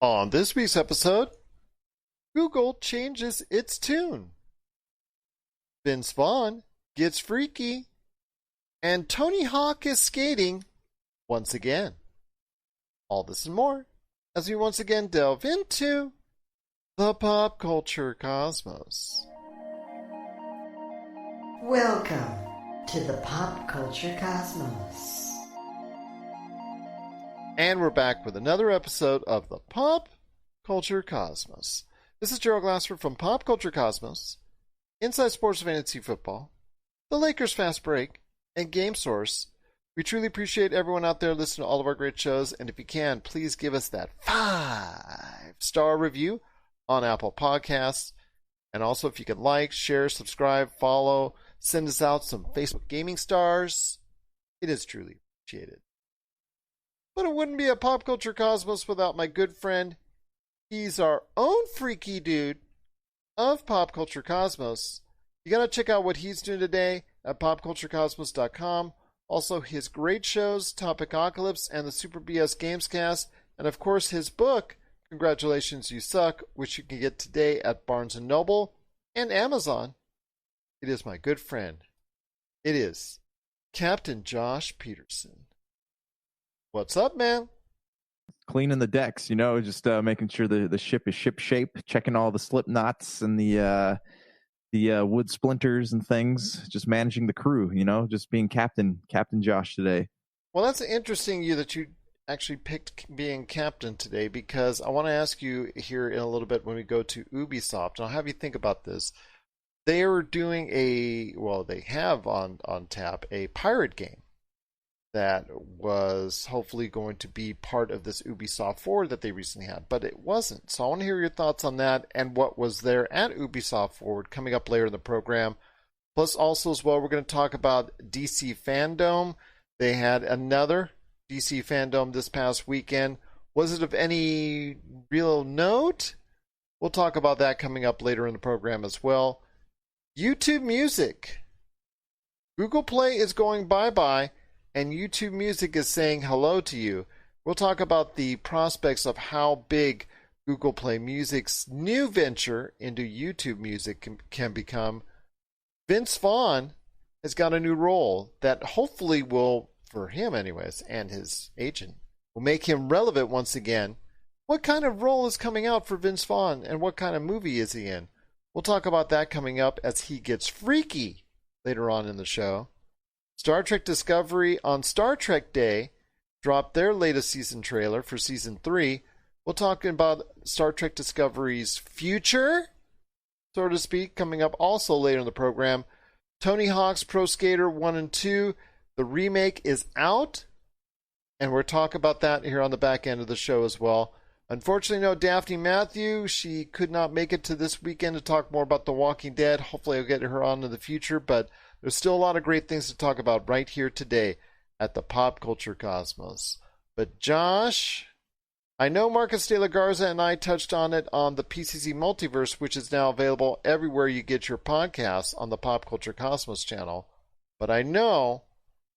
On this week's episode, Google changes its tune. Vince Vaughn gets freaky. And Tony Hawk is skating once again. All this and more as we once again delve into the pop culture cosmos. Welcome to the pop culture cosmos. And we're back with another episode of the Pop Culture Cosmos. This is Gerald Glassford from Pop Culture Cosmos, Inside Sports Fantasy Football, the Lakers Fast Break, and Game Source. We truly appreciate everyone out there listening to all of our great shows, and if you can, please give us that 5-star review on Apple Podcasts. And also, if you can like, share, subscribe, follow, send us out some Facebook gaming stars. It is truly appreciated. But it wouldn't be a Pop Culture Cosmos without my good friend. He's our own freaky dude of Pop Culture Cosmos. You got to check out what he's doing today at popculturecosmos.com. Also, his great shows, Topicocalypse and the Super BS Gamescast. And, of course, his book, Congratulations, You Suck, which you can get today at Barnes & Noble and Amazon. It is my good friend. It is Captain Josh Peterson. What's up, man? Cleaning the decks, just making sure the ship is ship shape, checking all the slip knots and the wood splinters and things, just managing the crew, just being Captain Josh today. Well, that's interesting that you actually picked being captain today, because I want to ask you here in a little bit when we go to Ubisoft, and I'll have you think about this. They are doing they have on tap a pirate game that was hopefully going to be part of this Ubisoft Forward that they recently had, but it wasn't. So I want to hear your thoughts on that and what was there at Ubisoft Forward coming up later in the program. Plus also as well, we're going to talk about DC Fandome. They had another DC Fandome this past weekend. Was it of any real note? We'll talk about that coming up later in the program as well. YouTube Music. Google Play is going bye-bye, and YouTube Music is saying hello to you. We'll talk about the prospects of how big Google Play Music's new venture into YouTube Music can become. Vince Vaughn has got a new role that hopefully will, for him anyways, and his agent, will make him relevant once again. What kind of role is coming out for Vince Vaughn, and what kind of movie is he in? We'll talk about that coming up as he gets freaky later on in the show. Star Trek Discovery on Star Trek Day dropped their latest season trailer for Season 3. We'll talk about Star Trek Discovery's future, so to speak, coming up also later in the program. Tony Hawk's Pro Skater 1 and 2, the remake is out, and we'll talk about that here on the back end of the show as well. Unfortunately, no Daphne Matthew. She could not make it to this weekend to talk more about The Walking Dead. Hopefully I'll get her on in the future, but there's still a lot of great things to talk about right here today at the Pop Culture Cosmos. But Josh, I know Marcus de la Garza and I touched on it on the PCC Multiverse, which is now available everywhere you get your podcasts on the Pop Culture Cosmos channel. But I know,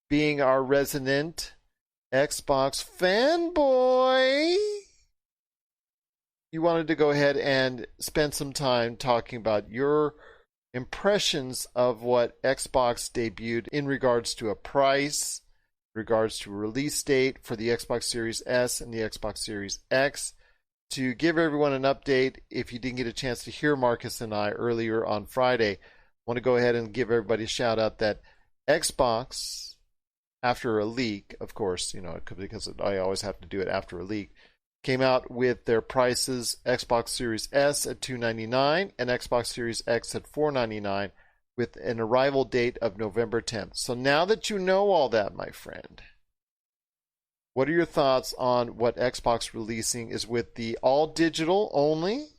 being our resident Xbox fanboy, you wanted to go ahead and spend some time talking about your impressions of what Xbox debuted in regards to a price, regards to a release date for the Xbox Series S and the Xbox Series X. To give everyone an update, if you didn't get a chance to hear Marcus and I earlier on Friday, I want to go ahead and give everybody a shout out that Xbox, after a leak, of course, because I always have to do it after a leak, came out with their prices: Xbox Series S at $299 and Xbox Series X at $499, with an arrival date of November 10th. So now that you know all that, my friend, what are your thoughts on what Xbox releasing is with the all-digital only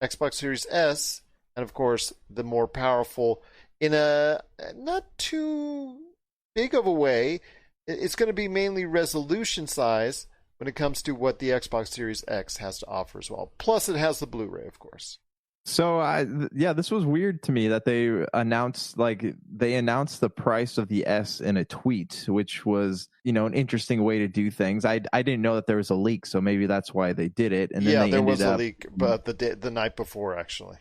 Xbox Series S, and of course the more powerful, in a not too big of a way, it's going to be mainly resolution size when it comes to what the Xbox Series X has to offer as well. Plus, it has the Blu-ray, of course. So yeah, this was weird to me that they announced the price of the S in a tweet, which was, an interesting way to do things. I didn't know that there was a leak, so maybe that's why they did it. And then Yeah, they there ended was a up leak, but the night before actually.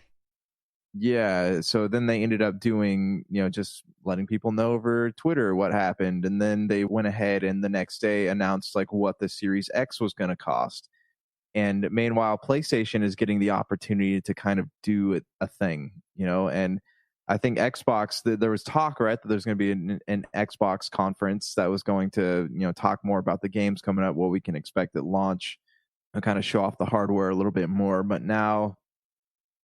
Yeah, so then they ended up doing, just letting people know over Twitter what happened, and then they went ahead and the next day announced like what the Series X was going to cost. And meanwhile, PlayStation is getting the opportunity to kind of do a thing, and I think Xbox, there was talk, right, that there's going to be an Xbox conference that was going to, talk more about the games coming up, what we can expect at launch, and kind of show off the hardware a little bit more. But now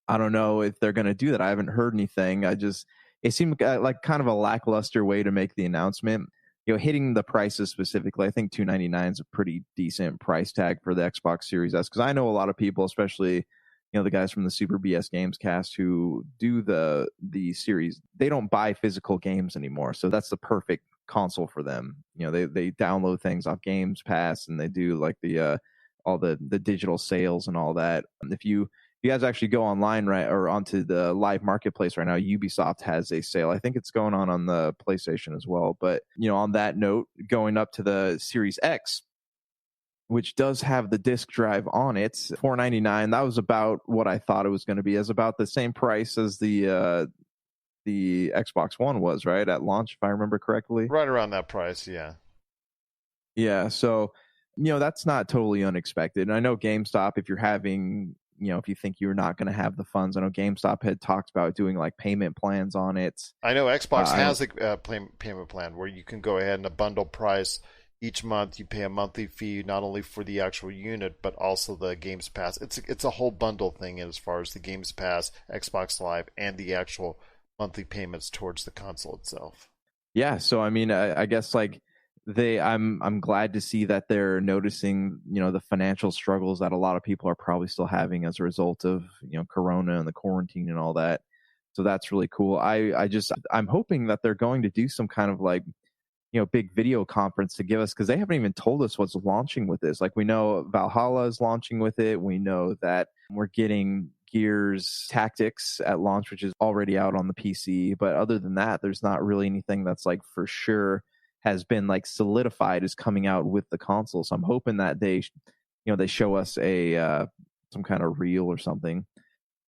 I don't know if they're going to do that. I haven't heard anything. It seemed like kind of a lackluster way to make the announcement. Hitting the prices specifically, I think $299 is a pretty decent price tag for the Xbox Series S, because I know a lot of people, especially the guys from the Super BS Games cast who do the series, they don't buy physical games anymore. So that's the perfect console for them. They download things off Games Pass, and they do like the all the digital sales and all that. If you guys actually go online, right, or onto the live marketplace right now, Ubisoft has a sale. I think it's going on the PlayStation as well. But, on that note, going up to the Series X, which does have the disc drive on it, $499. That was about what I thought it was going to be. It's about the same price as the Xbox One was, right, at launch, if I remember correctly. Right around that price, yeah. Yeah, so, that's not totally unexpected. And I know GameStop, if you're having... if you think you're not going to have the funds. I know GameStop had talked about doing like payment plans on it. I know Xbox has a payment plan where you can go ahead and a bundle price each month. You pay a monthly fee not only for the actual unit but also the Games Pass. It's a whole bundle thing as far as the Games Pass, Xbox Live, and the actual monthly payments towards the console itself. Yeah, so I mean, I guess like I'm glad to see that they're noticing, the financial struggles that a lot of people are probably still having as a result of, Corona and the quarantine and all that. So that's really cool. I'm hoping that they're going to do some kind of like, big video conference to give us, because they haven't even told us what's launching with this. Like, we know Valhalla is launching with it. We know that we're getting Gears Tactics at launch, which is already out on the PC. But other than that, there's not really anything that's like for sure has been like solidified as coming out with the console. So I'm hoping that they show us a some kind of reel or something.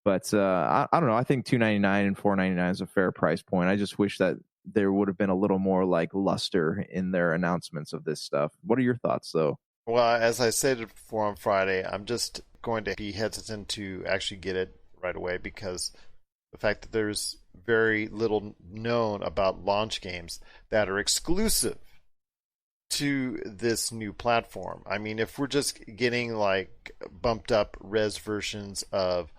But I don't know. I think $299 and $499 is a fair price point. I just wish that there would have been a little more like luster in their announcements of this stuff. What are your thoughts, though? Well, as I said before on Friday, I'm just going to be hesitant to actually get it right away because the fact that there's very little known about launch games that are exclusive to this new platform. I mean, if we're just getting like bumped up res versions of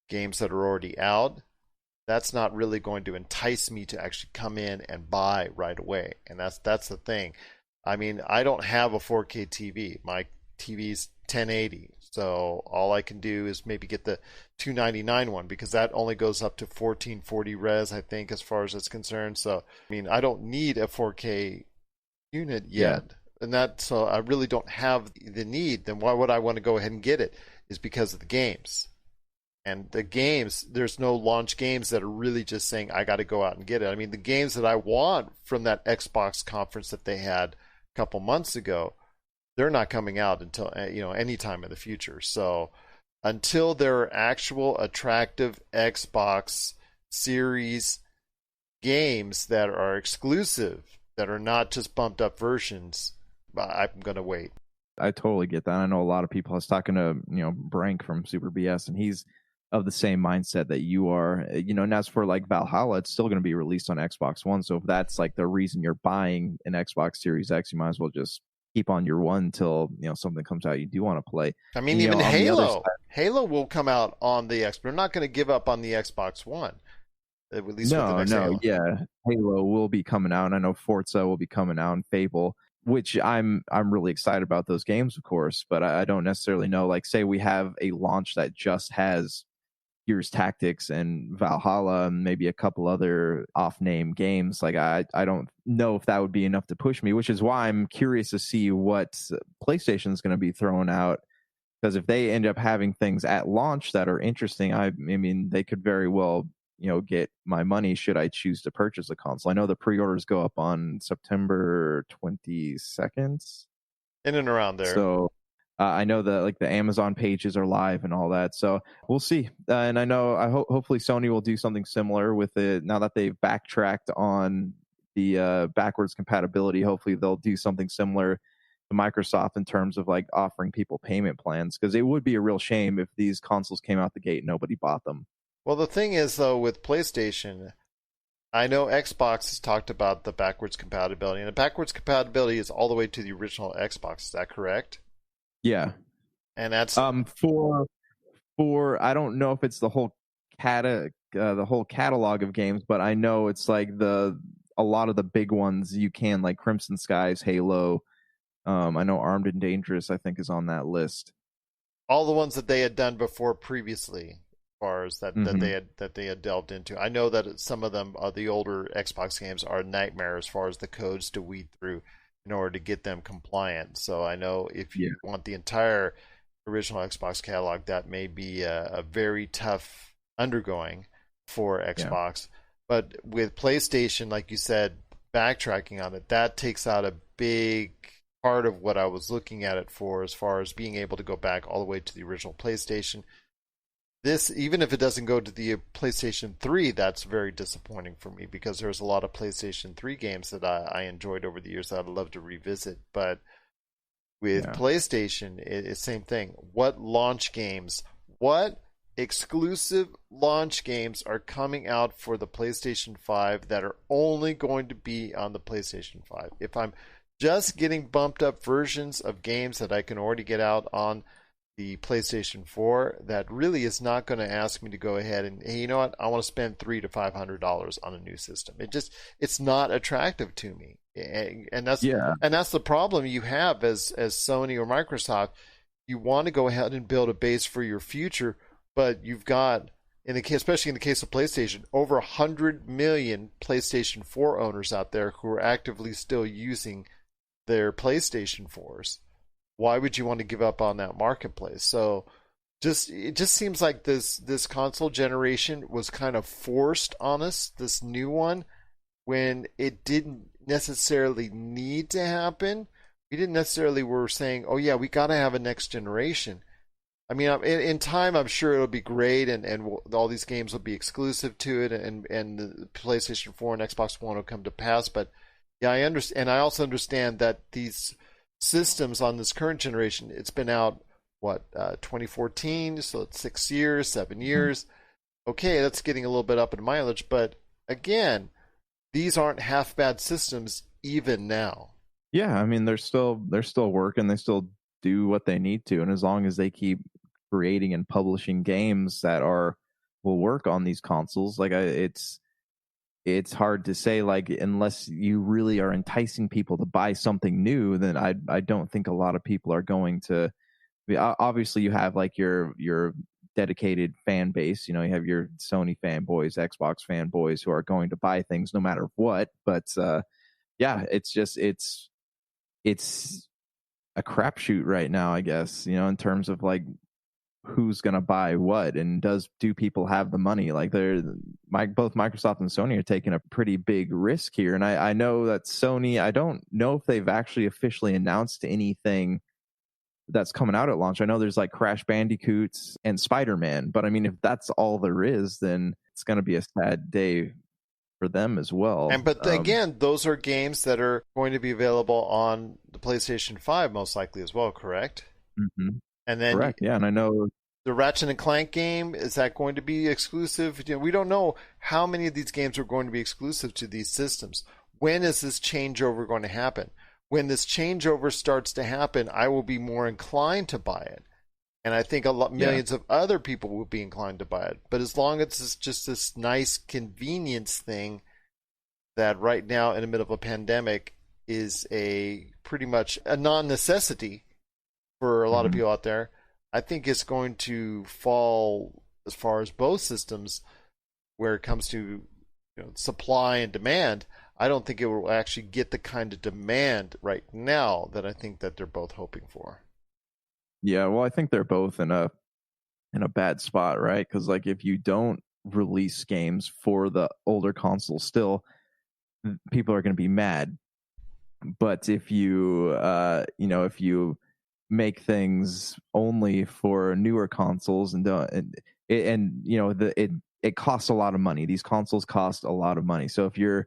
games that are already out, that's not really going to entice me to actually come in and buy right away. And that's the thing. I mean, I don't have a 4K TV. My TV's 1080. So all I can do is maybe get the $299 one because that only goes up to 1440 res, I think, as far as it's concerned. So, I mean, I don't need a 4K unit yet. Yeah. And that, so I really don't have the need. Then why would I want to go ahead and get it? Is because of the games. And the games, there's no launch games that are really just saying, I got to go out and get it. I mean, the games that I want from that Xbox conference that they had a couple months ago, they're not coming out until, any time in the future. So until there are actual attractive Xbox Series games that are exclusive, that are not just bumped up versions, I'm going to wait. I totally get that. I know a lot of people. I was talking to, Brank from Super BS, and he's of the same mindset that you are, and as for like Valhalla, it's still going to be released on Xbox One. So if that's like the reason you're buying an Xbox Series X, you might as well just keep on your one until, something comes out you do want to play. I mean, even Halo will come out on the Xbox. They're not going to give up on the Xbox One. At least Halo. Yeah. Halo will be coming out, and I know Forza will be coming out, and Fable, which I'm really excited about those games, of course, but I don't necessarily know, like, say we have a launch that just has Gears Tactics and Valhalla and maybe a couple other off-name games. Like, I don't know if that would be enough to push me, which is why I'm curious to see what PlayStation is going to be throwing out, Because if they end up having things at launch that are interesting, I mean, they could very well, get my money should I choose to purchase a console. I know the pre-orders go up on September 22nd. In and around there. So I know that the Amazon pages are live and all that. So we'll see. And I know hopefully Sony will do something similar with it now that they've backtracked on the backwards compatibility. Hopefully they'll do something similar to Microsoft in terms of offering people payment plans, because it would be a real shame if these consoles came out the gate and nobody bought them. Well, the thing is, though, with PlayStation, I know Xbox has talked about the backwards compatibility, and the backwards compatibility is all the way to the original Xbox. Is that correct? Yeah. And that's for I don't know if it's the whole catalog of games, but I know it's a lot of the big ones you can, like Crimson Skies, Halo. I know Armed and Dangerous, I think, is on that list. All the ones that they had done before previously, as far as that they had delved into. I know that some of them, the older Xbox games, are a nightmare as far as the codes to weed through in order to get them compliant. So I know if you want the entire original Xbox catalog, that may be a very tough undergoing for Xbox. Yeah. But with PlayStation, like you said, backtracking on it, that takes out a big part of what I was looking at it for, as far as being able to go back all the way to the original PlayStation. This, even if it doesn't go to the PlayStation 3, that's very disappointing for me, because there's a lot of PlayStation 3 games that I enjoyed over the years that I'd love to revisit. But with PlayStation, it's the same thing. What launch games, what exclusive launch games are coming out for the PlayStation 5 that are only going to be on the PlayStation 5? If I'm just getting bumped up versions of games that I can already get out on the PlayStation 4, that really is not going to ask me to go ahead and, hey, you know what, I want to spend $300 to $500 on a new system. It's not attractive to me, and that's the problem you have as Sony or Microsoft. You want to go ahead and build a base for your future, but you've got, especially in the case of PlayStation, over 100 million PlayStation 4 owners out there who are actively still using their PlayStation 4s. Why would you want to give up on that marketplace? So it just seems like this console generation was kind of forced on us, this new one, when it didn't necessarily need to happen. We didn't necessarily were saying, oh yeah, we got to have a next generation. I mean, in time, I'm sure it'll be great, and all these games will be exclusive to it, and the PlayStation 4 and Xbox One will come to pass. But yeah, I understand, and I also understand that these systems on this current generation, it's been out 2014, so it's 6 years, 7 years. Okay, that's getting a little bit up in mileage, but again, these aren't half bad systems even now. Yeah, I mean, they're still working, they still do what they need to, and as long as they keep creating and publishing games that will work on these consoles, it's hard to say, unless you really are enticing people to buy something new, then I don't think a lot of people are going to. Obviously, you have your dedicated fan base. You have your Sony fanboys, Xbox fanboys who are going to buy things no matter what. But it's a crapshoot right now, I guess. In terms of who's going to buy what, and do people have the money? Both Microsoft and Sony are taking a pretty big risk here, and I know that Sony, I don't know if they've actually officially announced anything that's coming out at launch. I know there's Crash Bandicoots and Spider-Man, but I mean, if that's all there is, then it's going to be a sad day for them as well. But again, those are games that are going to be available on the PlayStation 5 most likely as well, correct? Mm-hmm. And then, correct, yeah, and I know the Ratchet and Clank game, is that going to be exclusive? We don't know how many of these games are going to be exclusive to these systems. When is this changeover going to happen? When this changeover starts to happen, I will be more inclined to buy it. And I think millions of other people will be inclined to buy it. But as long as it's just this nice convenience thing that right now in the middle of a pandemic is pretty much a non-necessity for a lot of people out there, I think it's going to fall as far as both systems where it comes to supply and demand. I don't think it will actually get the kind of demand right now that I think that they're both hoping for. Yeah, well, I think they're both in a bad spot, right? Because like if you don't release games for the older consoles, still people are going to be mad. But if you if you make things only for newer consoles it costs a lot of money. These consoles cost a lot of money. So if you're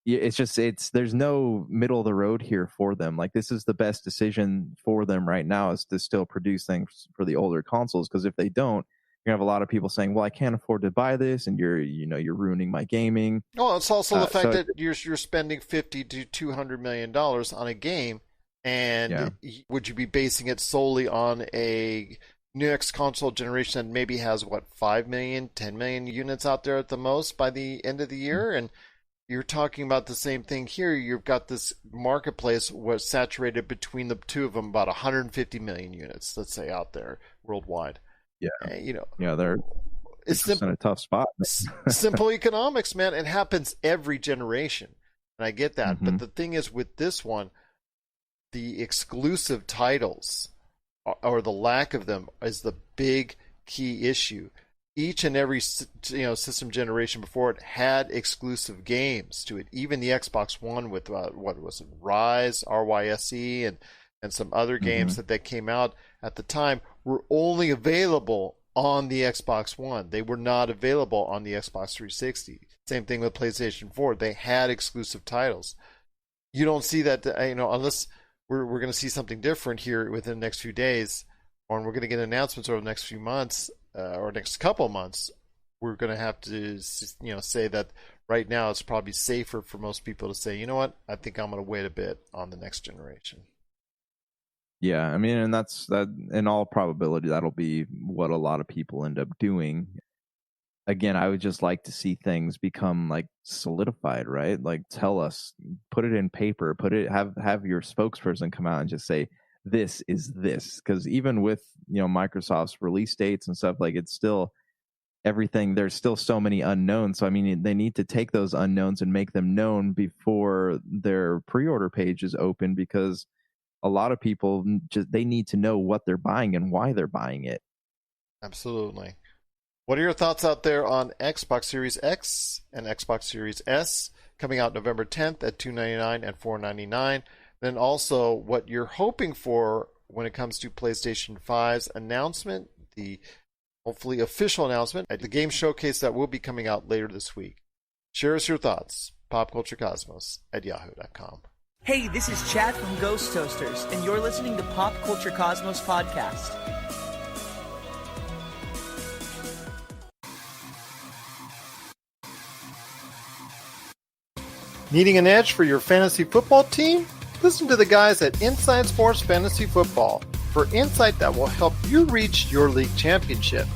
it's there's no middle of the road here for them. Like this is the best decision for them right now is to still produce things for the older consoles, because if they don't, you're gonna have a lot of people saying, well, I can't afford to buy this, and you're ruining my gaming. Well, it's also the fact So that you're spending $50 to $200 million on a game, and yeah. would you be basing it solely on a next console generation that maybe has 5 million, 10 million units out there at the most by the end of the year? And you're talking about the same thing here. You've got this marketplace was saturated between the two of them, about 150 million units, let's say, out there worldwide. Yeah, Yeah, they're it's in a tough spot. simple economics, man. It happens every generation, and I get that. Mm-hmm. But the thing is, with this one, the exclusive titles or the lack of them is the big key issue. Each and every system generation before it had exclusive games to it. Even the Xbox One with what was it, RYSE, and some other games that came out at the time were only available on the Xbox One. They were not available on the Xbox 360. Same thing with PlayStation 4. They had exclusive titles. You don't see that, unless we're going to see something different here within the next few days, or we're going to get announcements over the next few months. Or next couple months, we're going to have to, say that right now it's probably safer for most people to say, you know what, I think I'm going to wait a bit on the next generation. Yeah, I mean, and that's that. In all probability, that'll be what a lot of people end up doing. Again, I would just like to see things become like solidified, right? Like, tell us, put it in paper, have your spokesperson come out and just say, this is this. Because even with Microsoft's release dates and stuff, like it's still everything, there's still so many unknowns. So I mean, they need to take those unknowns and make them known before their pre-order page is open, because a lot of people they need to know what they're buying and why they're buying it. Absolutely. What are your thoughts out there on Xbox Series X and Xbox Series S coming out November 10th at $299 and $499? Then also what you're hoping for when it comes to PlayStation 5's announcement, the hopefully official announcement at the game showcase that will be coming out later this week. Share us your thoughts. popculturecosmos@yahoo.com. Hey, this is Chad from Ghost Toasters, and you're listening to Pop Culture Cosmos Podcast. Needing an edge for your fantasy football team? Listen to the guys at Inside Sports Fantasy Football for insight that will help you reach your league championship.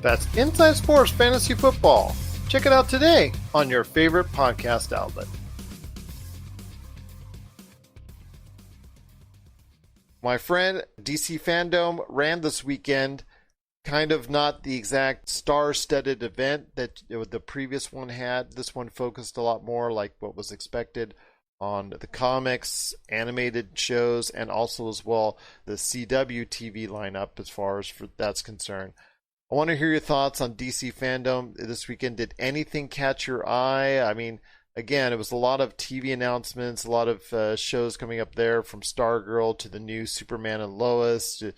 That's Inside Sports Fantasy Football. Check it out today on your favorite podcast outlet. My friend, DC Fandome ran this weekend. Kind of not the exact star-studded event that the previous one had. This one focused a lot more like what was expected on the comics, animated shows, and also as well the CW TV lineup as far as that's concerned. I want to hear your thoughts on DC Fandome this weekend. Did anything catch your eye? I mean, again, it was a lot of TV announcements, a lot of shows coming up there, from Stargirl to the new Superman and Lois to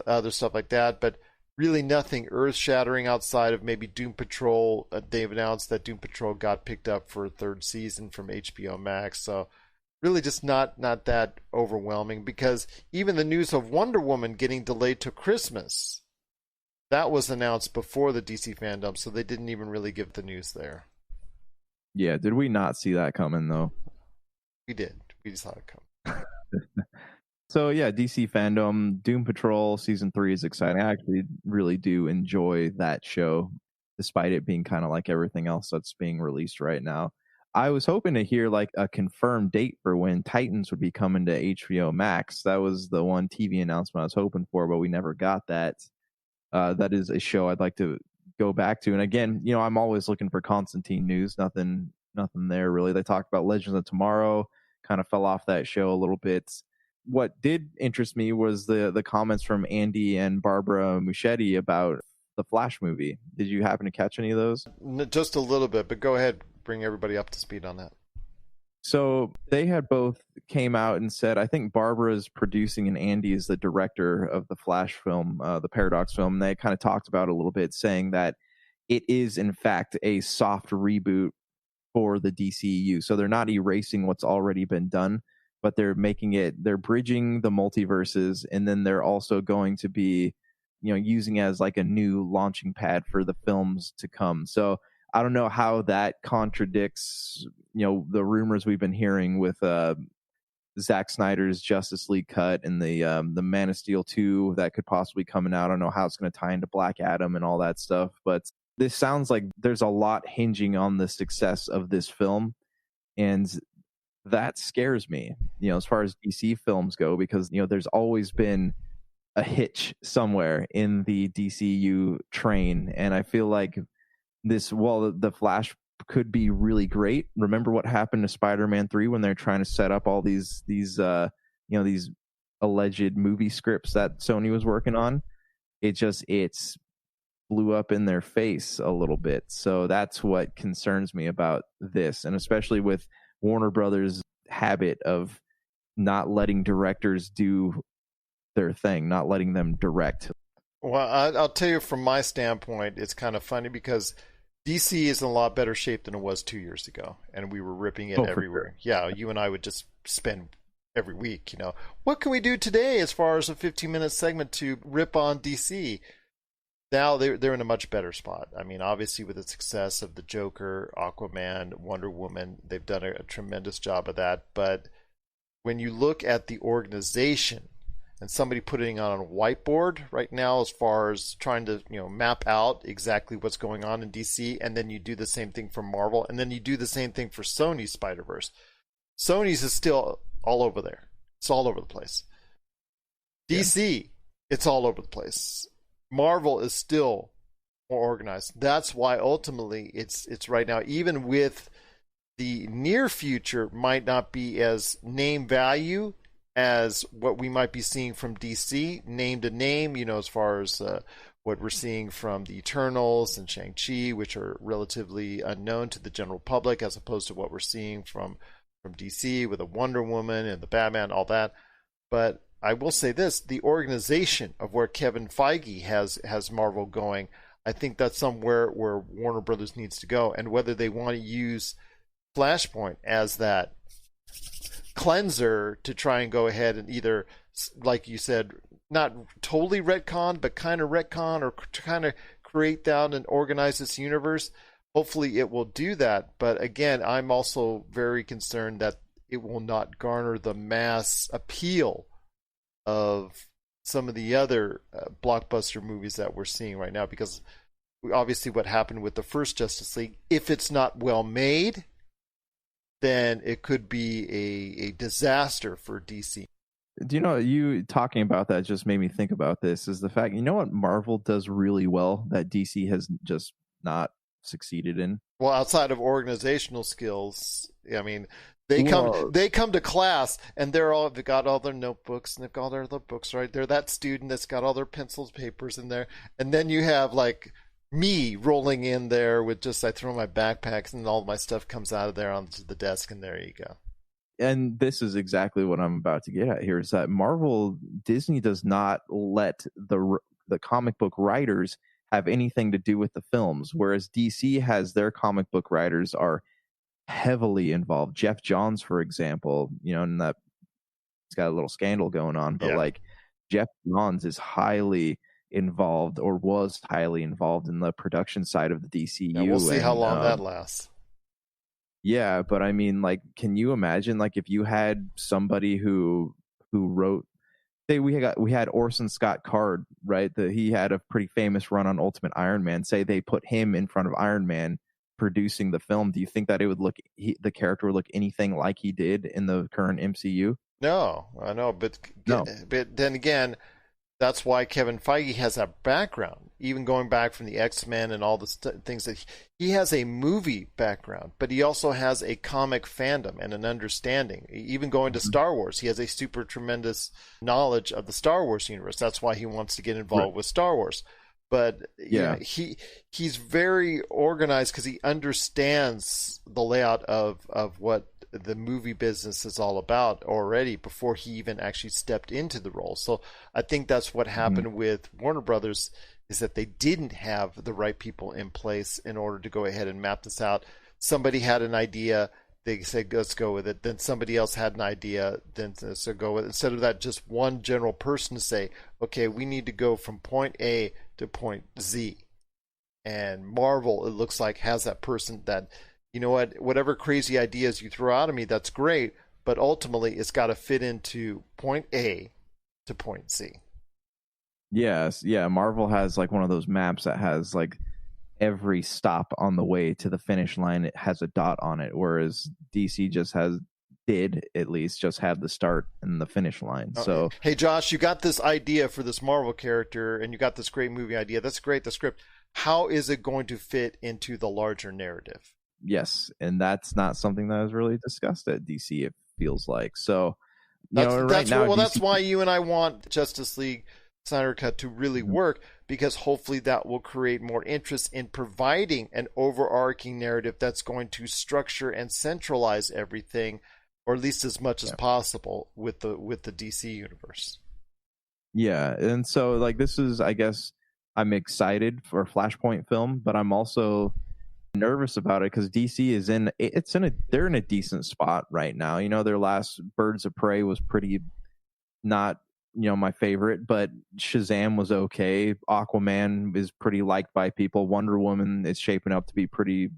other stuff like that, but really nothing earth-shattering outside of maybe Doom Patrol. They've announced that Doom Patrol got picked up for a third season from HBO Max. So really just not that overwhelming, because even the news of Wonder Woman getting delayed to Christmas, that was announced before the DC Fandome, so they didn't even really give the news there. Yeah, did we not see that coming, though? We did. We just saw it come. So yeah, DC Fandome, Doom Patrol Season 3 is exciting. I actually really do enjoy that show, despite it being kind of like everything else that's being released right now. I was hoping to hear like a confirmed date for when Titans would be coming to HBO Max. That was the one TV announcement I was hoping for, but we never got that. That is a show I'd like to go back to. And again, I'm always looking for Constantine news. Nothing there really. They talked about Legends of Tomorrow, kind of fell off that show a little bit. what did interest me was the comments from Andy and Barbara Muschetti about the Flash movie. Did you happen to catch any of those? Just a little bit, but go ahead, bring everybody up to speed on that. So they had both came out and said, I think Barbara's producing and Andy is the director of the Flash film, the Paradox film. And they kind of talked about it a little bit, saying that it is in fact a soft reboot for the DCEU. So they're not erasing what's already been done, but they're bridging the multiverses, and then they're also going to be, using it as like a new launching pad for the films to come. So I don't know how that contradicts, the rumors we've been hearing with Zack Snyder's Justice League cut and the Man of Steel 2 that could possibly coming out. I don't know how it's going to tie into Black Adam and all that stuff, but this sounds like there's a lot hinging on the success of this film, and that scares me, as far as DC films go, because there's always been a hitch somewhere in the DCU train, and I feel like the Flash could be really great. Remember what happened to Spider-Man 3 when they're trying to set up all these alleged movie scripts that Sony was working on? It's blew up in their face a little bit. So that's what concerns me about this, and especially with Warner Brothers' habit of not letting directors do their thing, not letting them direct. Well, I'll tell you from my standpoint, it's kind of funny because DC is in a lot better shape than it was 2 years ago, and we were ripping it everywhere. Sure. Yeah, you and I would just spend every week, what can we do today as far as a 15-minute segment to rip on DC? Now they're in a much better spot. I mean, obviously with the success of the Joker, Aquaman, Wonder Woman, they've done a tremendous job of that. But when you look at the organization and somebody putting it on a whiteboard right now as far as trying to map out exactly what's going on in DC, and then you do the same thing for Marvel, and then you do the same thing for Sony's Spider-Verse. Sony's is still all over there. It's all over the place. DC, it's all over the place. Marvel is still more organized. That's why ultimately it's right now, even with the near future, might not be as name value as what we might be seeing from DC, name to name, as far as what we're seeing from the Eternals and Shang-Chi, which are relatively unknown to the general public, as opposed to what we're seeing from DC with a Wonder Woman and the Batman, all that. But I will say this, the organization of where Kevin Feige has Marvel going, I think that's somewhere where Warner Brothers needs to go. And whether they want to use Flashpoint as that cleanser to try and go ahead and either, like you said, not totally retcon, but kind of retcon, or to kind of create down and organize this universe, hopefully it will do that. But again, I'm also very concerned that it will not garner the mass appeal of some of the other blockbuster movies that we're seeing right now, because obviously what happened with the first Justice League, if it's not well made, then it could be a disaster for DC. Do you talking about that just made me think about this, is the fact, what Marvel does really well that DC has just not succeeded in? Well, outside of organizational skills, I mean, they come to class and they've got all their notebooks and they've got all their books right there. That student that's got all their pencils, papers in there, and then you have like me rolling in there with just, I throw my backpacks and all my stuff comes out of there onto the desk, and there you go. And this is exactly what I'm about to get at here, is that Disney does not let the comic book writers have anything to do with the films, whereas DC has their comic book writers are heavily involved. Jeff Johns, for example, and that he's got a little scandal going on, but like Jeff Johns is highly involved, or was highly involved, in the production side of the DCU. Yeah, we'll see how long that lasts. Yeah, but I mean, like, can you imagine, like, if you had somebody who wrote, say we had Orson Scott Card, right? He had a pretty famous run on Ultimate Iron Man. Say they put him in front of Iron Man producing the film. Do you think that it would the character would look anything like he did in the current MCU? No, I know, but no. But then again, That's why Kevin Feige has that background, even going back from the X-Men and all the things that he has a movie background, but he also has a comic fandom and an understanding. Even going to Star Wars, he has a super tremendous knowledge of the Star Wars universe. That's why he wants to get involved with Star Wars. But you know, he's very organized because he understands the layout of what the movie business is all about already before he even actually stepped into the role. So I think that's what happened with Warner Brothers, is that they didn't have the right people in place in order to go ahead and map this out. Somebody had an idea, they said, let's go with it. Then somebody else had an idea, then so go with it. Instead of that, just one general person to say, okay, we need to go from point A to point Z. And Marvel, it looks like, has that person that, you know what, whatever crazy ideas you throw out at me, that's great, but ultimately it's got to fit into point A to point Z. Yes, yeah. Marvel has like one of those maps that has like every stop on the way to the finish line. It has a dot on it, whereas DC just did at least just have the start and the finish line. So, hey, Josh, you got this idea for this Marvel character, and you got this great movie idea. That's great. The script. How is it going to fit into the larger narrative? Yes, and that's not something that is really discussed at DC, it feels like. So, that's why you and I want Justice League Snyder Cut to really work, because hopefully that will create more interest in providing an overarching narrative that's going to structure and centralize everything, or at least as much as possible with the DC universe. Yeah, and so like this is, I guess, I'm excited for a Flashpoint film, but I'm also nervous about it because DC is they're in a decent spot right now. You know, their last Birds of Prey was pretty not, you know, my favorite, but Shazam was okay. Aquaman is pretty liked by people. Wonder Woman is shaping up to be pretty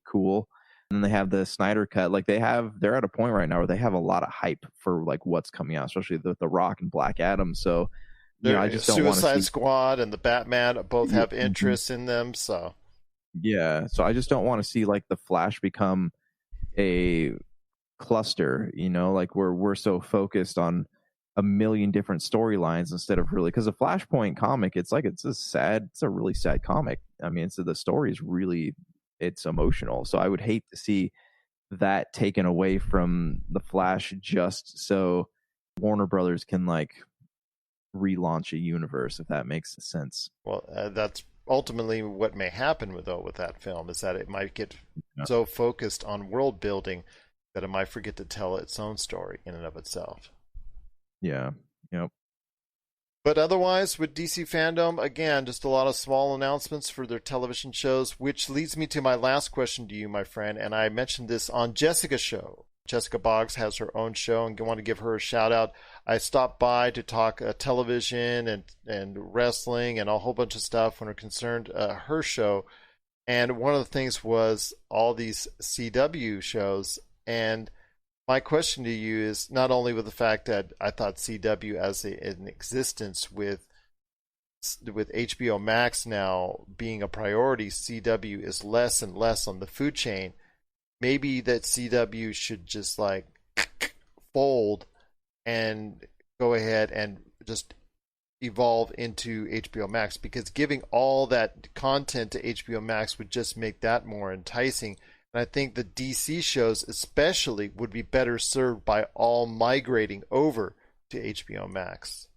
cool. And then they have the Snyder Cut. Like they're at a point right now where they have a lot of hype for like what's coming out, especially the Rock and Black Adam. So you know, I just don't want to Suicide Squad and the Batman both have interest in them. So yeah, so I just don't want to see like the Flash become a cluster, you know, like we're so focused on a million different storylines instead of really, because a Flashpoint comic, it's a really sad comic. I mean, so the story is really, it's emotional. So I would hate to see that taken away from the Flash just so Warner Brothers can like relaunch a universe, if that makes sense. Well, that's ultimately what may happen with that film, is that it might get so focused on world building that it might forget to tell its own story in and of itself. Yeah. Yep. But otherwise, with DC Fandome, again, just a lot of small announcements for their television shows, which leads me to my last question to you, my friend. And I mentioned this on Jessica's show. Jessica Boggs has her own show, and I want to give her a shout out. I stopped by to talk television and wrestling and a whole bunch of stuff when it concerned her show. And one of the things was all these CW shows. And my question to you is, not only with the fact that I thought CW as an existence with HBO Max now being a priority, CW is less and less on the food chain. Maybe that CW should just like fold and go ahead and just evolve into HBO Max, because giving all that content to HBO Max would just make that more enticing. And I think the DC shows especially would be better served by all migrating over to HBO Max.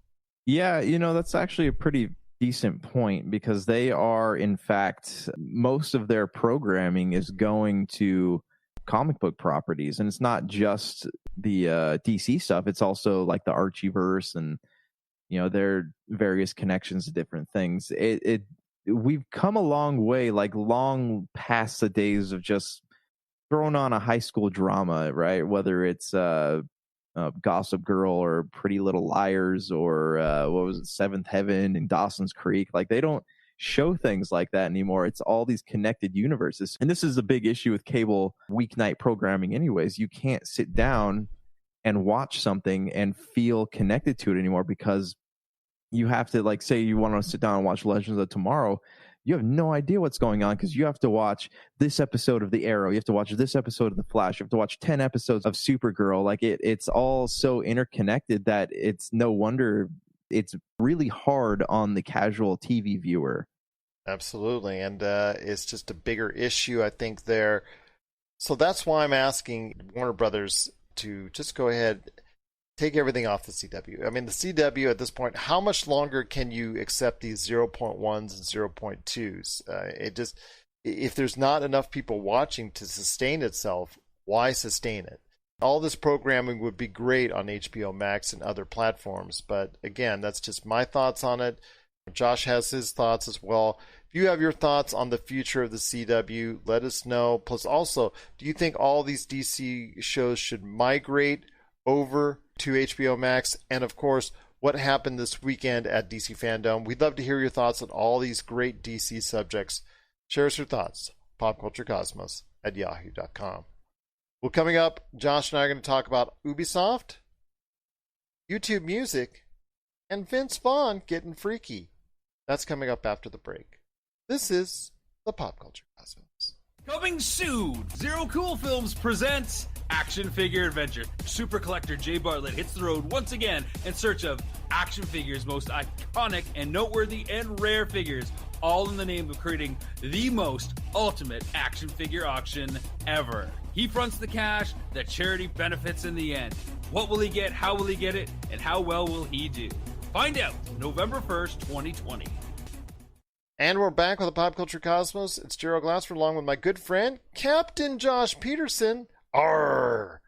Yeah, you know, that's actually a pretty decent point, because they are, in fact, most of their programming is going to comic book properties, and it's not just the DC stuff, it's also like the Archieverse and, you know, their various connections to different things. We've come a long way, like long past the days of just throwing on a high school drama, right? Whether it's Gossip Girl or Pretty Little Liars or what was it, Seventh Heaven and Dawson's Creek. Like they don't show things like that anymore. It's all these connected universes. And this is a big issue with cable weeknight programming anyways. You can't sit down and watch something and feel connected to it anymore, because you have to, like, say you want to sit down and watch Legends of Tomorrow. You have no idea what's going on, because you have to watch this episode of The Arrow. You have to watch this episode of The Flash. You have to watch 10 episodes of Supergirl. Like it's all so interconnected that it's no wonder It's really hard on the casual TV viewer. Absolutely, and it's just a bigger issue, I think, there. So that's why I'm asking Warner Brothers to just go ahead, take everything off the CW. I mean, the CW at this point, how much longer can you accept these 0.1s and 0.2s? It just, if there's not enough people watching to sustain itself, why sustain it? All this programming would be great on HBO Max and other platforms, but again, that's just my thoughts on it. Josh has his thoughts as well. If you have your thoughts on the future of the CW, let us know. Plus, also, do you think all these DC shows should migrate over to HBO Max? And of course, what happened this weekend at DC Fandome? We'd love to hear your thoughts on all these great DC subjects. Share us your thoughts. PopCultureCosmos@yahoo.com. Well, coming up, Josh and I are going to talk about Ubisoft, YouTube Music, and Vince Vaughn getting freaky. That's coming up after the break. This is the Pop Culture Cosmos. Coming soon, Zero Cool Films presents Action Figure Adventure. Super collector Jay Bartlett hits the road once again in search of action figures' most iconic and noteworthy and rare figures, all in the name of creating the most ultimate action figure auction ever. He fronts the cash that charity benefits in the end. What will he get? How will he get it? And how well will he do? Find out November 1st, 2020. And we're back with the Pop Culture Cosmos. It's Gerald Glassford along with my good friend, Captain Josh Peterson. Arr!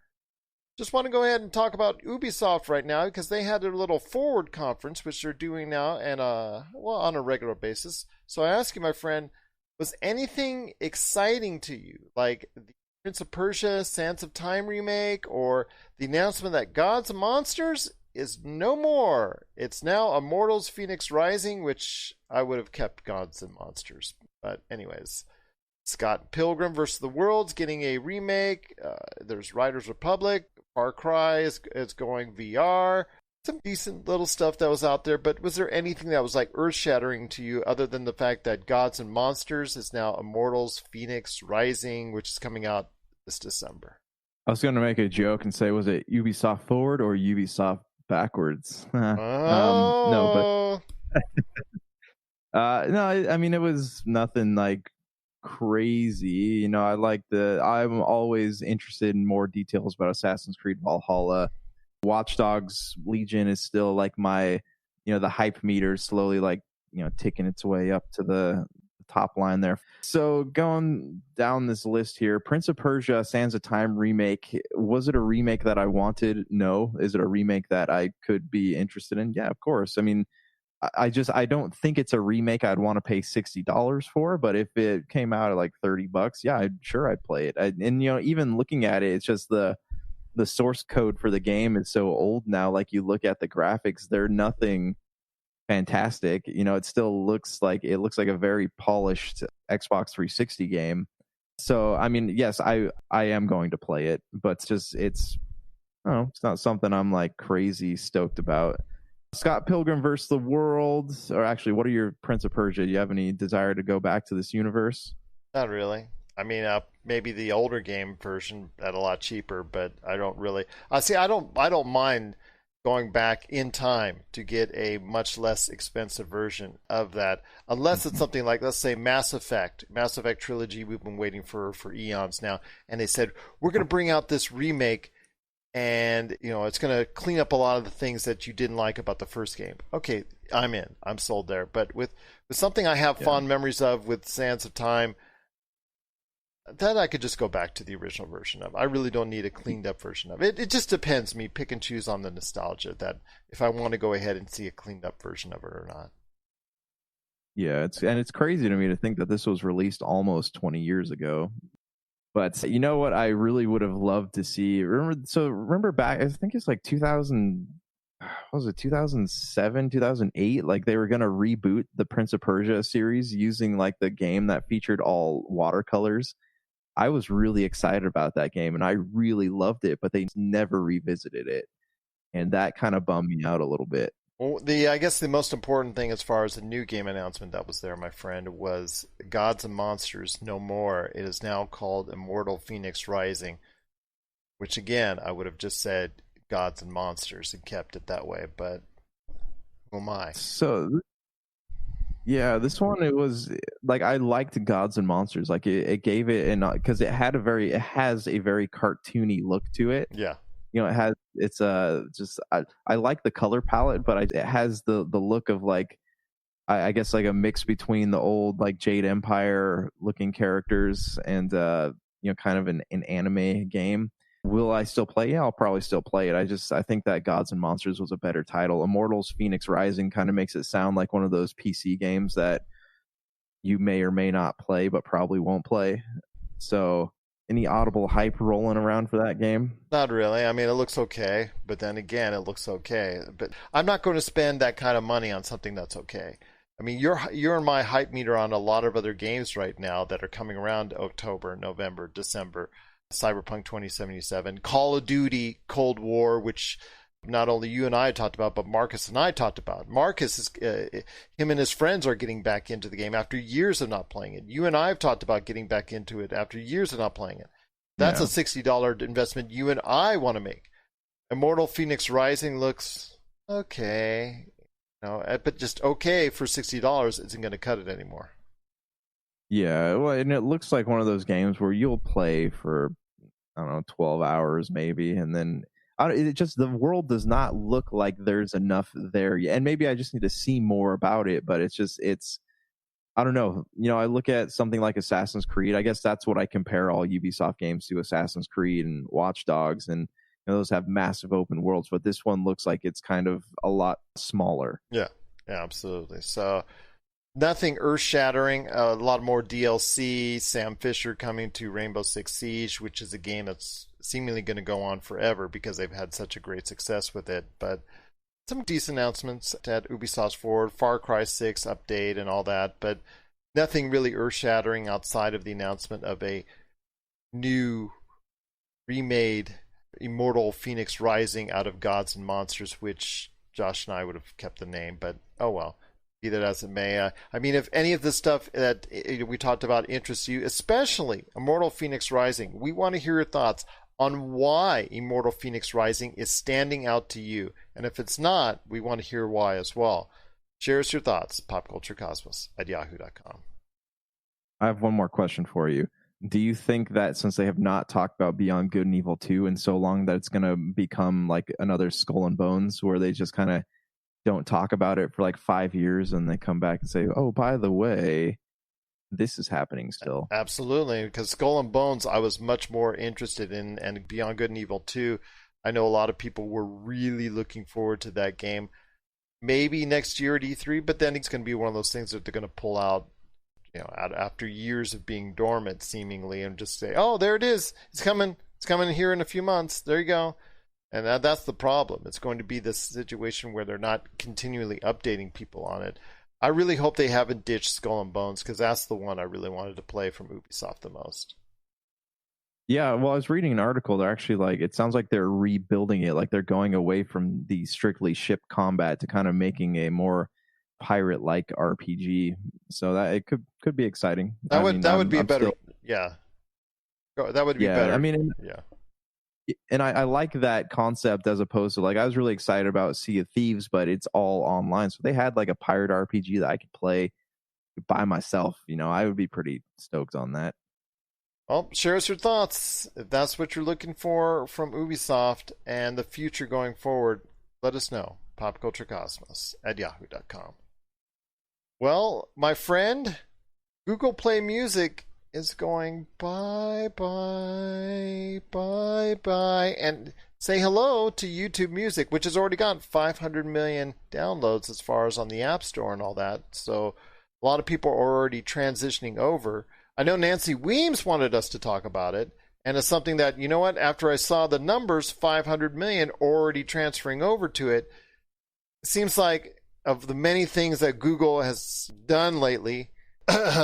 Just want to go ahead and talk about Ubisoft right now because they had their little Forward conference, which they're doing now and on a regular basis. So I ask you, my friend, was anything exciting to you? Like the Prince of Persia, Sands of Time remake, or the announcement that Gods and Monsters is no more. It's now Immortals Phoenix Rising, which I would have kept Gods and Monsters. But anyways, Scott Pilgrim vs. the World's getting a remake. There's Riders Republic. Far Cry is going VR. Some decent little stuff that was out there, but was there anything that was like earth-shattering to you other than the fact that Gods and Monsters is now Immortals Phoenix Rising, which is coming out this December? I was going to make a joke and say, was it Ubisoft forward or Ubisoft backwards? No, but no, I mean, it was nothing like crazy. You know, I'm always interested in more details about Assassin's Creed Valhalla. Watch Dogs Legion is still like my, the hype meter slowly ticking its way up to the top line there. So going down this list here, Prince of Persia Sands of Time remake. Was it a remake that I wanted? No. Is it a remake that I could be interested in? Yeah, of course. I mean, I don't think it's a remake I'd want to pay $60 for, but if it came out at like $30, yeah, I'd play it. And even looking at it, it's just the source code for the game is so old now. Like you look at the graphics, they're nothing fantastic. It still looks like a very polished Xbox 360 game. So I mean, yes, I am going to play it, but it's not something I'm like crazy stoked about. Scott Pilgrim vs. the World, or actually, what are your Prince of Persia? Do you have any desire to go back to this universe? Not really. I mean, maybe the older game version at a lot cheaper, but I don't really. See, I don't mind going back in time to get a much less expensive version of that, unless it's something like, let's say, Mass Effect trilogy. We've been waiting for eons now, and they said we're going to bring out this remake. And it's going to clean up a lot of the things that you didn't like about the first game. Okay, I'm in. I'm sold there. But with something I have fond memories of with Sands of Time, that I could just go back to the original version of. I really don't need a cleaned up version of it. It just depends. Me pick and choose on the nostalgia that if I want to go ahead and see a cleaned up version of it or not. Yeah, it's crazy to me to think that this was released almost 20 years ago. But you know what I really would have loved to see? Remember back, I think it's like 2007, 2008? Like they were going to reboot the Prince of Persia series using like the game that featured all watercolors. I was really excited about that game and I really loved it, but they never revisited it. And that kind of bummed me out a little bit. Well, I guess the most important thing as far as the new game announcement that was there, my friend, was Gods and Monsters No More. It is now called Immortal Phoenix Rising, which again, I would have just said Gods and Monsters and kept it that way, but Who am I? So yeah, this one, it was like, I liked Gods and Monsters. Like it gave it, and because it has a very cartoony look to it. Yeah. You know, it's just I like the color palette, but it has the look of like, I guess like a mix between the old like Jade Empire looking characters and kind of an anime game. Will I still play? Yeah, I'll probably still play it. I think that Gods and Monsters was a better title. Immortals Phoenix Rising kind of makes it sound like one of those PC games that you may or may not play, but probably won't play. So, any audible hype rolling around for that game? Not really. I mean, it looks okay, but then again, it looks okay. But I'm not going to spend that kind of money on something that's okay. I mean, you're in my hype meter on a lot of other games right now that are coming around October, November, December. Cyberpunk 2077, Call of Duty Cold War, which not only you and I talked about, but Marcus and I talked about. Marcus is him and his friends are getting back into the game after years of not playing it. You and I have talked about getting back into it after years of not playing it. That's a $60 investment you and I want to make. Immortal Phoenix Rising looks okay, but just okay for $60 isn't going to cut it anymore. Yeah, well, and it looks like one of those games where you'll play for, I don't know, 12 hours maybe, and then the world does not look like there's enough there yet. And maybe I just need to see more about it, but it's I don't know. I look at something like Assassin's Creed. I guess that's what I compare all Ubisoft games to: Assassin's Creed and Watch Dogs, and those have massive open worlds, but this one looks like it's kind of a lot smaller. Yeah, absolutely. So nothing earth-shattering. A lot more DLC. Sam Fisher coming to Rainbow Six Siege, which is a game that's seemingly going to go on forever because they've had such a great success with it. But some decent announcements at Ubisoft's Forward, Far Cry 6 update and all that. But nothing really earth-shattering outside of the announcement of a new remade Immortal Phoenix Rising out of Gods and Monsters, which Josh and I would have kept the name, but oh well. Be that as it may. I mean, if any of the stuff that we talked about interests you, especially Immortal Phoenix Rising, we want to hear your thoughts on why Immortal Phoenix Rising is standing out to you. And if it's not, we want to hear why as well. Share us your thoughts, popculturecosmos@yahoo.com. I have one more question for you. Do you think that since they have not talked about Beyond Good and Evil 2 in so long, that it's going to become like another Skull and Bones, where they just kind of don't talk about it for like 5 years and they come back and say, oh, by the way, this is happening still? Absolutely, because Skull and Bones I was much more interested in, and Beyond Good and Evil 2, I know a lot of people were really looking forward to that game. Maybe next year at E3, but then it's going to be one of those things that they're going to pull out, after years of being dormant seemingly, and just say, oh, there it is, it's coming here in a few months, there you go. And that's the problem. It's going to be this situation where they're not continually updating people on it. I really hope they haven't ditched Skull and Bones, because that's the one I really wanted to play from Ubisoft the most. Yeah, well, I was reading an article. They're actually it sounds like they're rebuilding it. Like they're going away from the strictly ship combat to kind of making a more pirate-like RPG. So that it could be exciting. That would be better. Yeah. That would be better. I mean, yeah. And I like that concept, as opposed to I was really excited about Sea of Thieves, but it's all online. So they had like a pirate RPG that I could play by myself. I would be pretty stoked on that. Well, share us your thoughts. If that's what you're looking for from Ubisoft and the future going forward, let us know. popculturecosmos@yahoo.com. Well, my friend, Google Play Music is going bye. And say hello to YouTube Music, which has already got 500 million downloads as far as on the App Store and all that. So a lot of people are already transitioning over. I know Nancy Weems wanted us to talk about it, and it's something that, after I saw the numbers, 500 million already transferring over to it, it seems like of the many things that Google has done lately,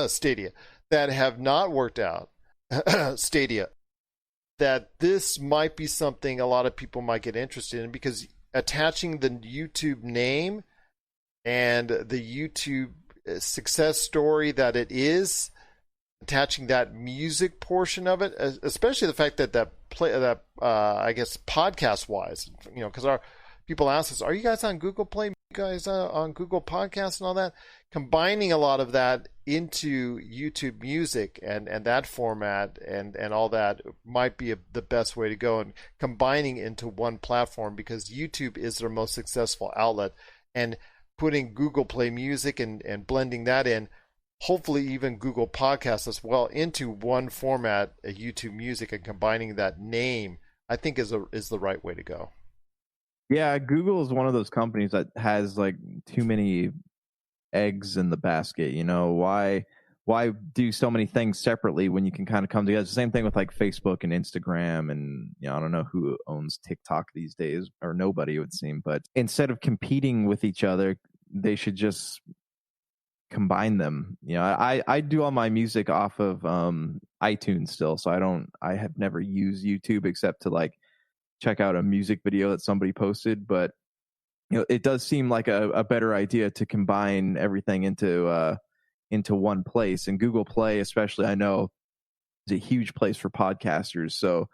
Stadia, that have not worked out, Stadia, that this might be something a lot of people might get interested in, because attaching the YouTube name and the YouTube success story that it is, attaching that music portion of it, especially the fact that I guess podcast wise, because our people ask us, are you guys on Google Play? You guys on Google Podcasts and all that, combining a lot of that into YouTube Music and that format and all that might be the best way to go, and combining into one platform, because YouTube is their most successful outlet, and putting Google Play Music and blending that in, hopefully even Google Podcasts as well, into one format, a YouTube Music, and combining that name, I think is the right way to go. Yeah, Google is one of those companies that has like too many eggs in the basket. You know, why do so many things separately when you can kind of come together? It's the same thing with like Facebook and Instagram, and you know, I don't know who owns TikTok these days, or nobody, it would seem. But instead of competing with each other, they should just combine them. You know, I do all my music off of iTunes still, so I have never used YouTube except to like check out a music video that somebody posted. But you know, it does seem like a better idea to combine everything into one place. And Google Play, especially, I know is a huge place for podcasters. So,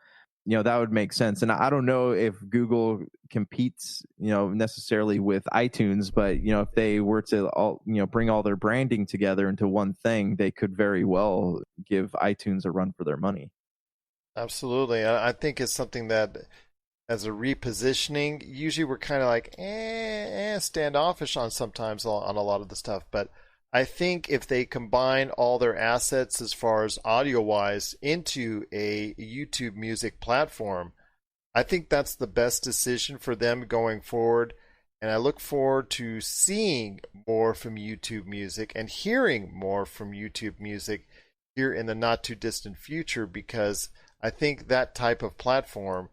you know, that would make sense. And I don't know if Google competes, you know, necessarily with iTunes, but you know, if they were to bring all their branding together into one thing, they could very well give iTunes a run for their money. Absolutely. I think it's something that, as a repositioning, usually we're kind of like standoffish on sometimes on a lot of the stuff. But I think if they combine all their assets as far as audio-wise into a YouTube Music platform, I think that's the best decision for them going forward. And I look forward to seeing more from YouTube Music and hearing more from YouTube Music here in the not too distant future, because I think that type of platform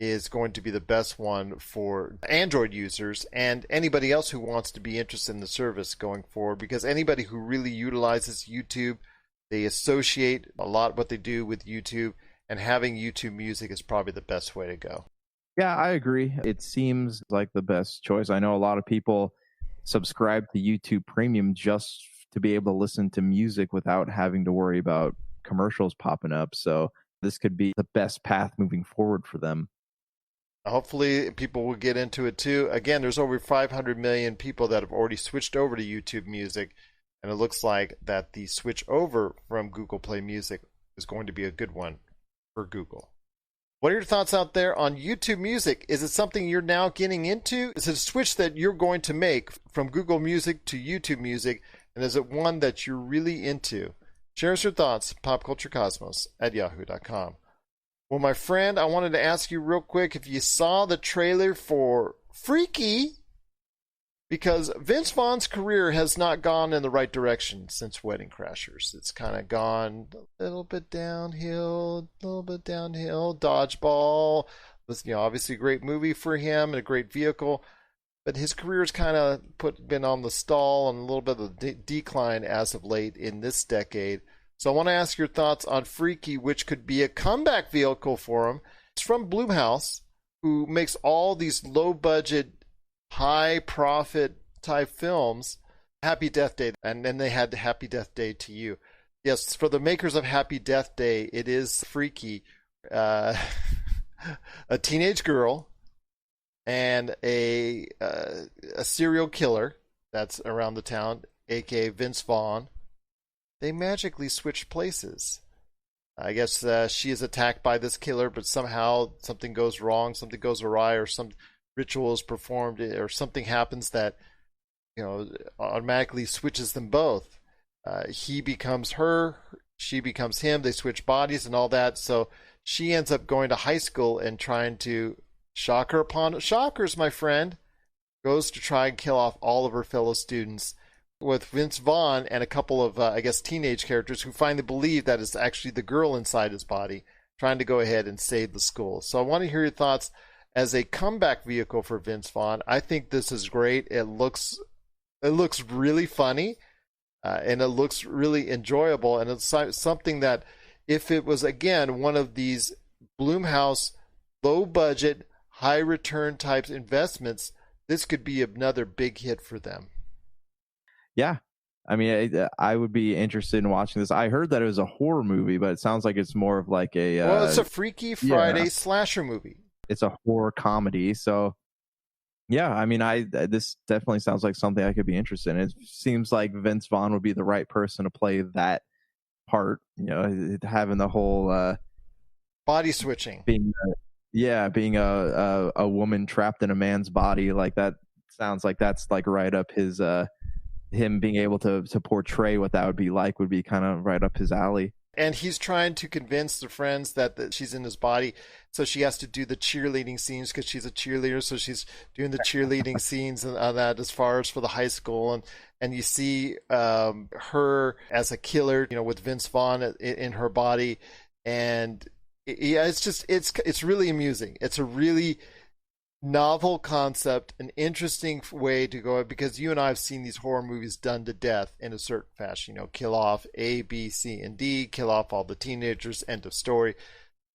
is going to be the best one for Android users and anybody else who wants to be interested in the service going forward, because anybody who really utilizes YouTube, they associate a lot what they do with YouTube, and having YouTube Music is probably the best way to go. Yeah, I agree. It seems like the best choice. I know a lot of people subscribe to YouTube Premium just to be able to listen to music without having to worry about commercials popping up. So this could be the best path moving forward for them. Hopefully people will get into it too. Again, there's over 500 million people that have already switched over to YouTube Music, and it looks like that the switch over from Google Play Music is going to be a good one for Google. What are your thoughts out there on YouTube Music? Is it something you're now getting into? Is it a switch that you're going to make from Google Music to YouTube Music, and is it one that you're really into? Share us your thoughts, popculturecosmos@yahoo.com. Well, my friend, I wanted to ask you real quick if you saw the trailer for Freaky, because Vince Vaughn's career has not gone in the right direction since Wedding Crashers. It's kind of gone a little bit downhill. Dodgeball was, obviously a great movie for him and a great vehicle, but his career's kind of been on the stall and a little bit of a decline as of late in this decade. So I want to ask your thoughts on Freaky, which could be a comeback vehicle for him. It's from Blumhouse, who makes all these low-budget, high-profit type films. Happy Death Day, and then they had Happy Death Day to You. Yes, for the makers of Happy Death Day, it is Freaky. A teenage girl and a serial killer that's around the town, a.k.a. Vince Vaughn. They magically switch places. I guess she is attacked by this killer, but somehow something goes wrong, something goes awry, or some ritual is performed, or something happens that automatically switches them both. He becomes her, she becomes him. They switch bodies and all that. So she ends up going to high school and trying to shocker upon shockers, my friend. Goes to try and kill off all of her fellow students, with Vince Vaughn and a couple of, teenage characters who finally believe that it's actually the girl inside his body, trying to go ahead and save the school. So I want to hear your thoughts as a comeback vehicle for Vince Vaughn. I think this is great. It looks really funny, and it looks really enjoyable. And it's something that, if it was, again, one of these Blumhouse low-budget, high-return type investments, this could be another big hit for them. Yeah. I mean, I would be interested in watching this. I heard that it was a horror movie, but it sounds like it's more of like a... well, it's a Freaky Friday slasher movie. It's a horror comedy, so Yeah, I mean, this definitely sounds like something I could be interested in. It seems like Vince Vaughn would be the right person to play that part. You know, having the whole Body switching. being a woman trapped in a man's body, like that sounds like that's like right up his him being able to portray what that would be like would be kind of right up his alley. And he's trying to convince the friends that she's in his body, so she has to do the cheerleading scenes because she's a cheerleader. So she's doing the cheerleading scenes and that as far as for the high school, and you see her as a killer, you know, with Vince Vaughn in her body, and yeah, it's really amusing. It's a really novel concept, an interesting way to go, because you and I have seen these horror movies done to death in a certain fashion. You know, kill off A, B, C, and D, kill off all the teenagers, end of story.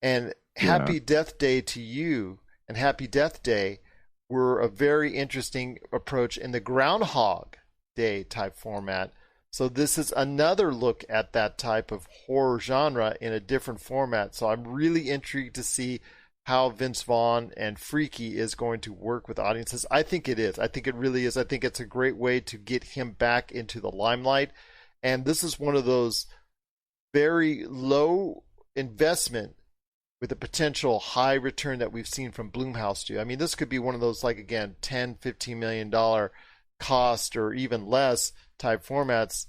And Happy Death Day to You and Happy Death Day were a very interesting approach in the Groundhog Day type format. So this is another look at that type of horror genre in a different format. So I'm really intrigued to see how Vince Vaughn and Freaky is going to work with audiences. I think it is. I think it really is. I think it's a great way to get him back into the limelight. And this is one of those very low investment with a potential high return that we've seen from Blumhouse do. I mean, this could be one of those, like, again, $10, $15 million cost or even less type formats.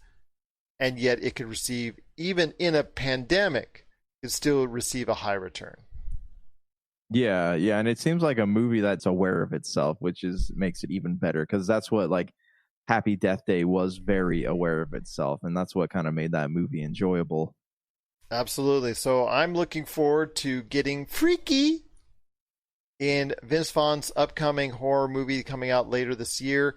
And yet it could receive, even in a pandemic, could still receive a high return. Yeah, and it seems like a movie that's aware of itself, which makes it even better, because that's what, like, Happy Death Day was, very aware of itself, and that's what kind of made that movie enjoyable. Absolutely. So I'm looking forward to getting freaky in Vince Vaughn's upcoming horror movie coming out later this year.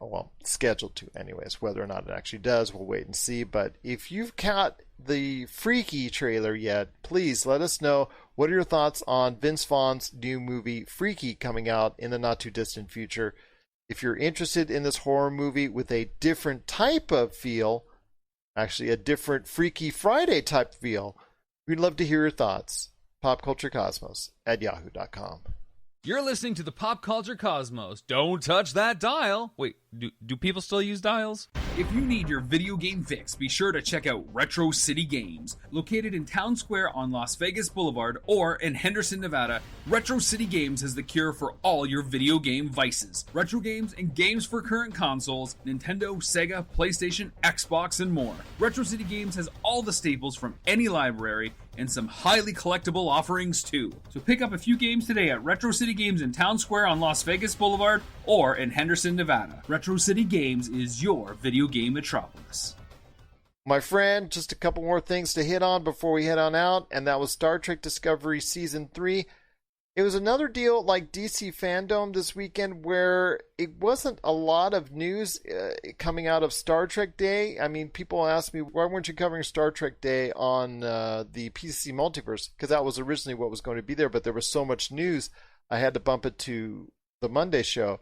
Well, scheduled to anyways. Whether or not it actually does, we'll wait and see. But if you've caught the Freaky trailer yet, please let us know. What are your thoughts on Vince Vaughn's new movie Freaky coming out in the not too distant future? If you're interested in this horror movie with a different type of feel, actually a different Freaky Friday type feel, we'd love to hear your thoughts. PopCultureCosmos@yahoo.com. You're listening to the Pop Culture Cosmos. Don't touch that dial. Wait, do people still use dials? If you need your video game fix, be sure to check out Retro City Games. Located in Town Square on Las Vegas Boulevard or in Henderson, Nevada, Retro City Games has the cure for all your video game vices. Retro games and games for current consoles, Nintendo, Sega, PlayStation, Xbox, and more. Retro City Games has all the staples from any library and some highly collectible offerings too. So pick up a few games today at Retro City Games in Town Square on Las Vegas Boulevard or in Henderson, Nevada. Retro City Games is your video game metropolis. My friend, just a couple more things to hit on before we head on out, and that was Star Trek Discovery Season 3. It was another deal like DC Fandome this weekend where it wasn't a lot of news coming out of Star Trek Day. I mean, people ask me, why weren't you covering Star Trek Day on the PC Multiverse? Because that was originally what was going to be there, but there was so much news, I had to bump it to the Monday show.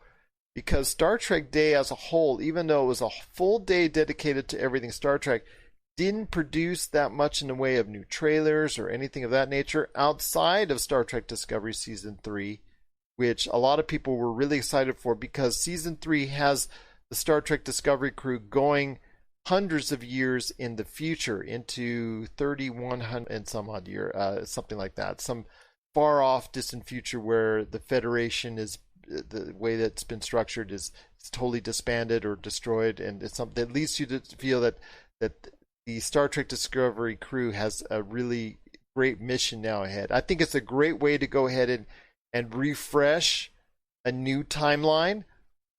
Because Star Trek Day as a whole, even though it was a full day dedicated to everything Star Trek, didn't produce that much in the way of new trailers or anything of that nature outside of Star Trek Discovery Season 3, which a lot of people were really excited for because Season 3 has the Star Trek Discovery crew going hundreds of years in the future, into 3100 and some odd year, something like that. Some far off distant future where the Federation is, the way that's been structured is totally disbanded or destroyed, and it's something that leads you to feel that the Star Trek Discovery crew has a really great mission now ahead. I think it's a great way to go ahead and refresh a new timeline.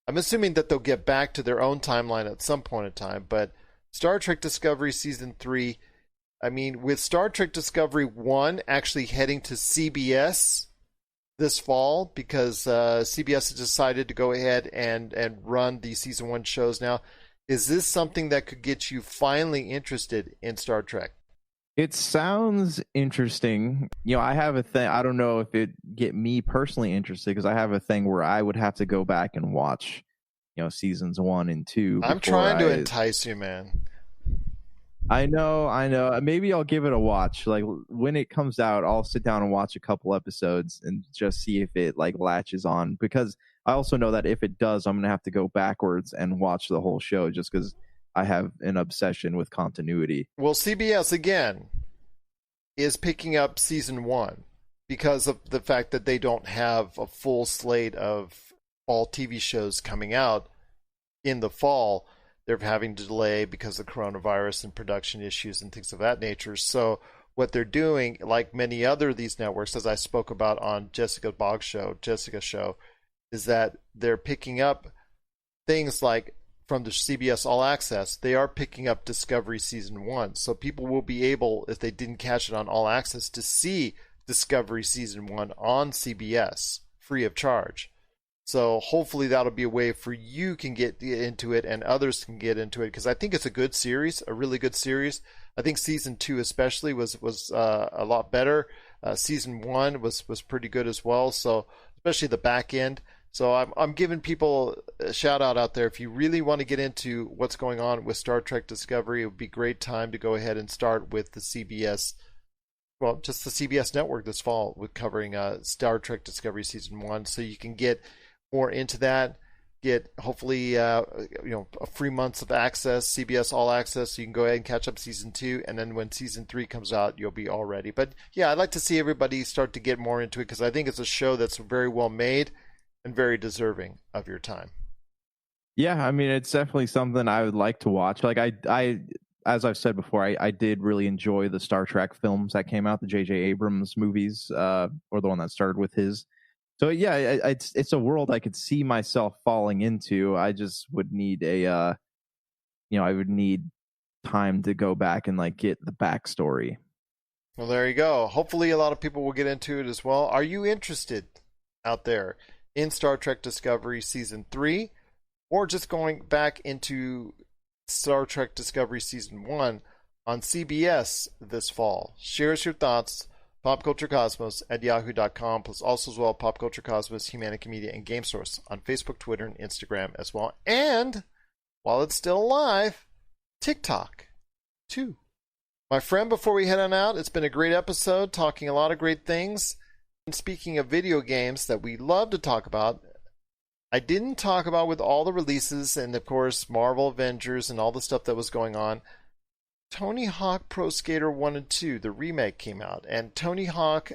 I'm assuming that they'll get back to their own timeline at some point in time, but Star Trek Discovery Season 3, I mean, with Star Trek Discovery 1 actually heading to CBS this fall, because CBS has decided to go ahead and run the Season 1 shows now, is this something that could get you finally interested in Star Trek? It sounds interesting. You know, I have a thing. I don't know if it get me personally interested, because I have a thing where I would have to go back and watch, you know, seasons 1 and 2. I'm trying to entice you, man. I know. Maybe I'll give it a watch. Like, when it comes out, I'll sit down and watch a couple episodes and just see if it like latches on, because I also know that if it does, I'm going to have to go backwards and watch the whole show just because I have an obsession with continuity. Well, CBS, again, is picking up season 1 because of the fact that they don't have a full slate of fall TV shows coming out in the fall. They're having to delay because of coronavirus and production issues and things of that nature. So what they're doing, like many other of these networks, as I spoke about on Jessica's show, is that they're picking up things like from the CBS All Access, they are picking up Discovery Season 1. So people will be able, if they didn't catch it on All Access, to see Discovery Season 1 on CBS free of charge. So hopefully that'll be a way for you can get into it and others can get into it, because I think it's a good series, a really good series. I think Season 2 especially was a lot better. Season 1 was pretty good as well, so especially the back end. So I'm giving people a shout out there. If you really want to get into what's going on with Star Trek Discovery, it would be a great time to go ahead and start with the CBS, well, just the CBS network this fall with covering Star Trek Discovery Season 1. So you can get more into that, get hopefully a free months of access, CBS All Access, so you can go ahead and catch up Season 2, and then when Season 3 comes out, you'll be all ready. But yeah, I'd like to see everybody start to get more into it, because I think it's a show that's very well made and very deserving of your time. Yeah, I mean, it's definitely something I would like to watch. Like I as I've said before, I did really enjoy the Star Trek films that came out, the J.J. Abrams movies, or the one that started with his. So yeah, it's a world I could see myself falling into. I just would need I would need time to go back and like get the backstory. Well, there you go. Hopefully a lot of people will get into it as well. Are you interested out there in Star Trek Discovery Season 3, or just going back into Star Trek Discovery Season 1 on CBS this fall? Share us your thoughts. PopCultureCosmos at yahoo.com, plus also as well Pop Culture Cosmos, Humanity Media, and Game Source on Facebook, Twitter, and Instagram as well. And, while it's still alive, TikTok too. My friend, before we head on out, it's been a great episode, talking a lot of great things. And speaking of video games that we love to talk about, I didn't talk about with all the releases and, of course, Marvel Avengers and all the stuff that was going on. Tony Hawk Pro Skater 1 and 2, the remake, came out. And Tony Hawk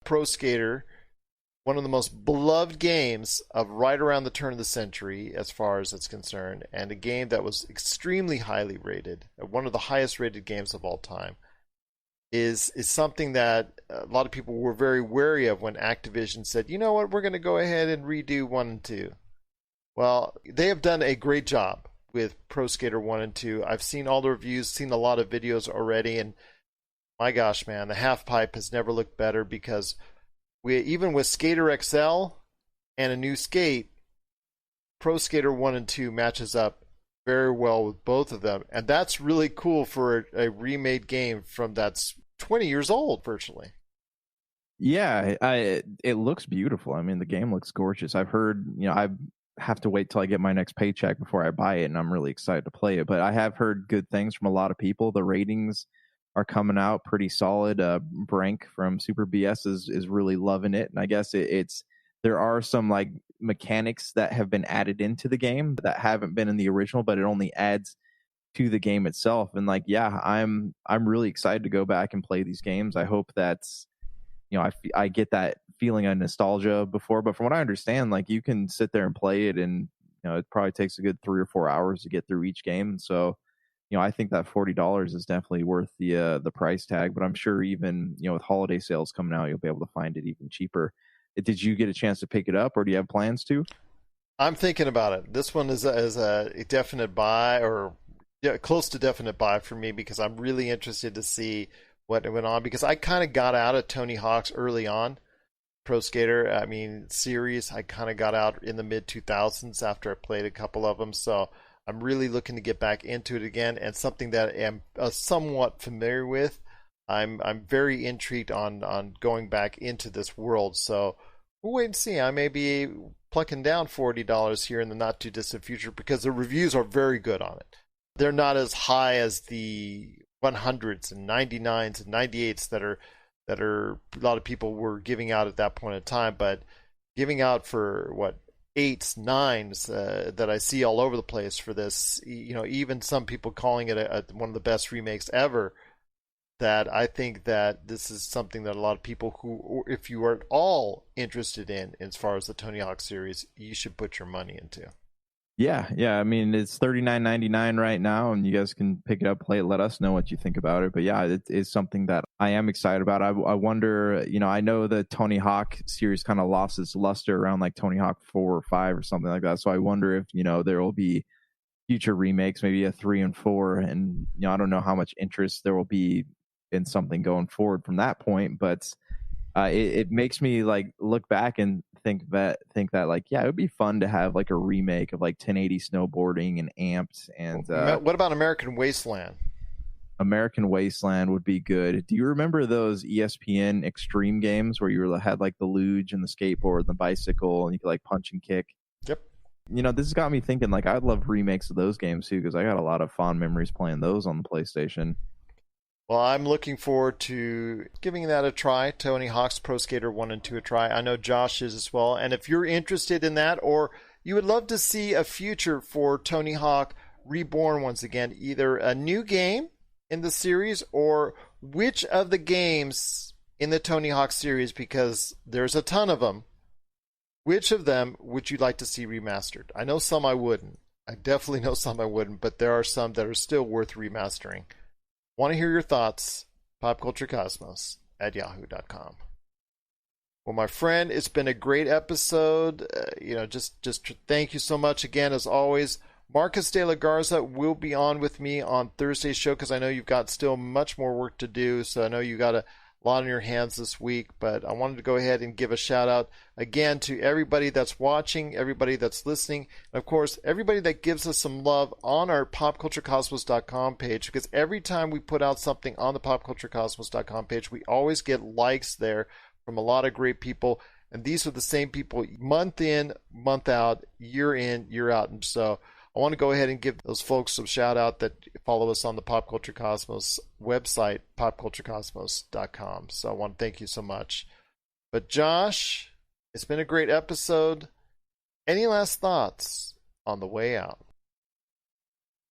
Pro Skater, one of the most beloved games of right around the turn of the century as far as it's concerned, and a game that was extremely highly rated, one of the highest rated games of all time, is something that a lot of people were very wary of when Activision said, you know what, we're going to go ahead and redo 1 and 2. Well, they have done a great job with Pro Skater 1 and 2. I've seen all the reviews, seen a lot of videos already, and my gosh, man, the half pipe has never looked better, because even with Skater XL and a new skate, Pro Skater 1 and 2 matches up very well with both of them, and that's really cool for a remade game from that's 20 years old virtually. Yeah, it looks beautiful. I mean, the game looks gorgeous. I've heard, I have to wait till I get my next paycheck before I buy it, and I'm really excited to play it. But I have heard good things from a lot of people. The ratings are coming out pretty solid. Brank from Super BS is really loving it, and I guess it's there are some like mechanics that have been added into the game that haven't been in the original, but it only adds to the game itself. And like, yeah, I'm really excited to go back and play these games. I hope that's I get that feeling of nostalgia before, but from what I understand, like you can sit there and play it, and it probably takes a good 3 or 4 hours to get through each game. So I think that $40 is definitely worth the price tag. But I'm sure even with holiday sales coming out, you'll be able to find it even cheaper. Did you get a chance to pick it up, or do you have plans to? I'm thinking about it. This one is a definite buy, or close to definite buy for me, because I'm really interested to see what went on, because I kind of got out of Tony Hawk's early on. Pro Skater, series, I kind of got out in the mid 2000s after I played a couple of them, so I'm really looking to get back into it again, and something that I am somewhat familiar with. I'm very intrigued on going back into this world, so we'll wait and see. I may be plucking down $40 here in the not too distant future, because the reviews are very good on it. They're not as high as the 100s and 99s and 98s that are a lot of people were giving out at that point in time, but giving out for what 8s, 9s that I see all over the place for this. Even some people calling it one of the best remakes ever. That I think that this is something that a lot of people who, if you are at all interested in as far as the Tony Hawk series, you should put your money into. Yeah. I mean, it's $39.99 right now, and you guys can pick it up, play it, let us know what you think about it. But yeah, it is something that I am excited about. I wonder, I know the Tony Hawk series kind of lost its luster around like Tony Hawk 4 or 5 or something like that. So I wonder if, there will be future remakes, maybe a 3 and 4. And, I don't know how much interest there will be in something going forward from that point. But it makes me like look back and think that like, yeah, it would be fun to have like a remake of like 1080 snowboarding and Amped. And what about American Wasteland? American Wasteland would be good. Do you remember those ESPN Extreme games where you had like the luge and the skateboard and the bicycle and you could like punch and kick? Yep. This has got me thinking like I'd love remakes of those games too, because I got a lot of fond memories playing those on the PlayStation. Well, I'm looking forward to giving that a try. Tony Hawk's Pro Skater 1 and 2 a try. I know Josh is as well. And if you're interested in that, or you would love to see a future for Tony Hawk Reborn once again, either a new game in the series or which of the games in the Tony Hawk series, because there's a ton of them, which of them would you like to see remastered? I know some I wouldn't. I definitely know some I wouldn't, but there are some that are still worth remastering. Want to hear your thoughts? popculturecosmos@yahoo.com. Well, my friend, it's been a great episode. Just thank you so much again, as always. Marcus de la Garza will be on with me on Thursday's show because I know you've got still much more work to do. So I know you got a lot on your hands this week, but I wanted to go ahead and give a shout out again to everybody that's watching, everybody that's listening, and of course, everybody that gives us some love on our popculturecosmos.com page, because every time we put out something on the popculturecosmos.com page, we always get likes there from a lot of great people, and these are the same people month in, month out, year in, year out, and so I want to go ahead and give those folks some shout out that follow us on the Pop Culture Cosmos website, popculturecosmos.com. So I want to thank you so much. But Josh, it's been a great episode. Any last thoughts on the way out?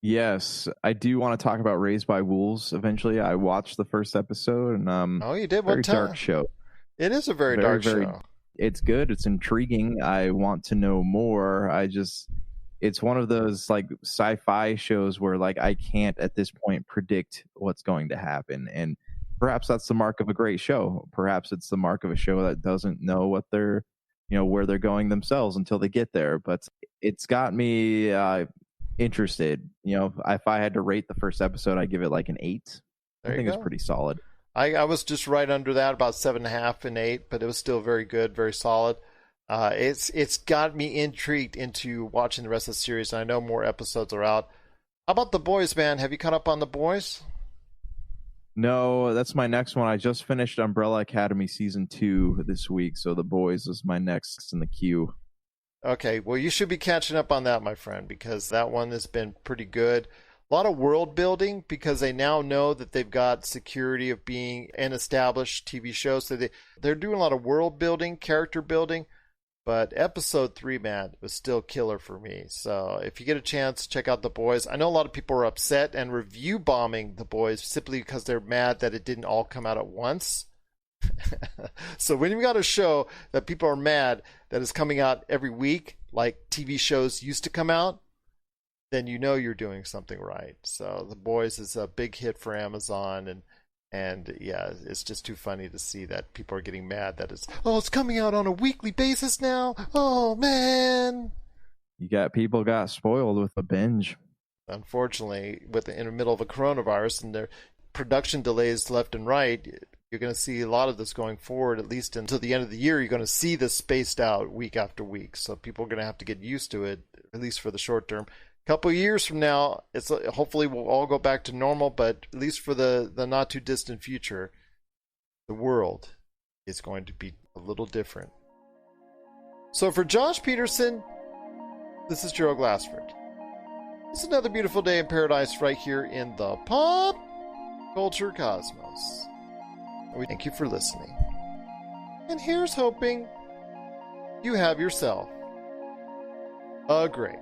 Yes, I do want to talk about Raised by Wolves eventually. I watched the first episode and oh, you did? Very what time? dark show. It is a very dark show. It's good. It's intriguing. I want to know more. It's one of those like sci-fi shows where like I can't at this point predict what's going to happen, and perhaps that's the mark of a great show. Perhaps it's the mark of a show that doesn't know what they're, where they're going themselves until they get there. But it's got me interested. If I had to rate the first episode, I'd give it like an 8. I think it's pretty solid. I was just right under that, about 7.5 and 8, but it was still very good, very solid. It's got me intrigued into watching the rest of the series, and I know more episodes are out. How about The Boys, man? Have you caught up on The Boys? No, that's my next one. I just finished Umbrella Academy Season 2 this week, so The Boys is my next in the queue. Okay, well, you should be catching up on that, my friend, because that one has been pretty good. A lot of world building, because they now know that they've got security of being an established TV show, so they're doing a lot of world building, character building. But episode 3, man, was still killer for me. So if you get a chance, check out The Boys. I know a lot of people are upset and review bombing The Boys simply because they're mad that it didn't all come out at once. So when you've got a show that people are mad that is coming out every week, like TV shows used to come out, then you know you're doing something right. So The Boys is a big hit for Amazon, and yeah, it's just too funny to see that people are getting mad that it's coming out on a weekly basis now. Oh, man. People got spoiled with a binge. Unfortunately, in the middle of a coronavirus and their production delays left and right, you're going to see a lot of this going forward, at least until the end of the year. You're going to see this spaced out week after week. So people are going to have to get used to it, at least for the short term. Couple of years from now, hopefully we'll all go back to normal, but at least for the not too distant future, the world is going to be a little different. So for Josh Peterson, this is Gerald Glassford. It's another beautiful day in paradise right here in the Pop Culture Cosmos. We thank you for listening. And here's hoping you have yourself Agree.